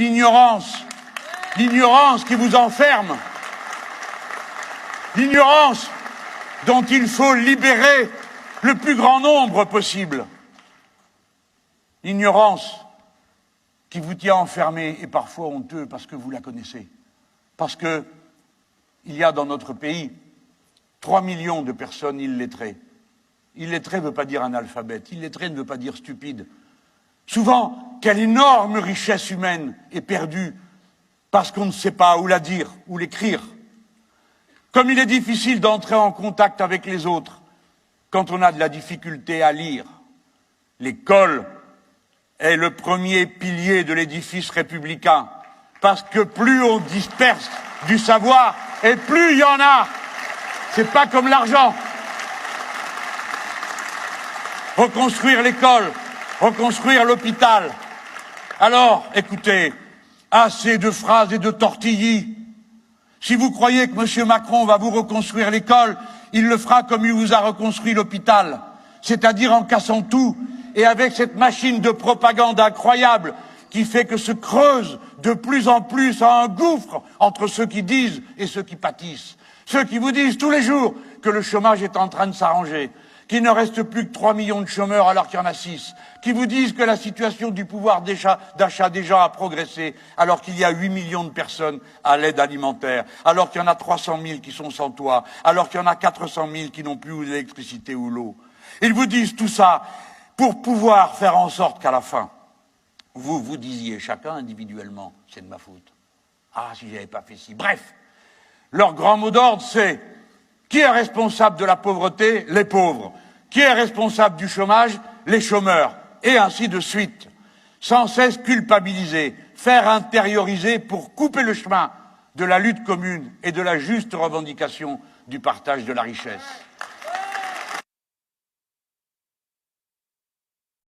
L'ignorance qui vous enferme, l'ignorance dont il faut libérer le plus grand nombre possible, l'ignorance qui vous tient enfermé et parfois honteux parce que vous la connaissez, parce que il y a dans notre pays 3 millions de personnes illettrées. Illettré ne veut pas dire analphabète, illettré ne veut pas dire stupide. Souvent, quelle énorme richesse humaine est perdue parce qu'on ne sait pas où la dire, où l'écrire. Comme il est difficile d'entrer en contact avec les autres quand on a de la difficulté à lire. L'école est le premier pilier de l'édifice républicain, parce que plus on disperse du savoir et plus il y en a. C'est pas comme l'argent. Reconstruire l'école, reconstruire l'hôpital. Alors, écoutez, assez de phrases et de tortillis. Si vous croyez que M. Macron va vous reconstruire l'école, il le fera comme il vous a reconstruit l'hôpital, c'est-à-dire en cassant tout et avec cette machine de propagande incroyable qui fait que se creuse de plus en plus un gouffre entre ceux qui disent et ceux qui pâtissent. Ceux qui vous disent tous les jours que le chômage est en train de s'arranger, qu'il ne reste plus que 3 millions de chômeurs alors qu'il y en a 6, qui vous disent que la situation du pouvoir d'achat des gens a progressé alors qu'il y a 8 millions de personnes à l'aide alimentaire, alors qu'il y en a 300 000 qui sont sans toit, alors qu'il y en a 400 000 qui n'ont plus l'électricité ou l'eau. Ils vous disent tout ça pour pouvoir faire en sorte qu'à la fin, vous disiez chacun individuellement, c'est de ma faute. Ah, si j'avais pas fait ci. Bref, leur grand mot d'ordre, c'est qui est responsable de la pauvreté? Les pauvres. Qui est responsable du chômage? Les chômeurs. Et ainsi de suite. Sans cesse culpabiliser, faire intérioriser pour couper le chemin de la lutte commune et de la juste revendication du partage de la richesse.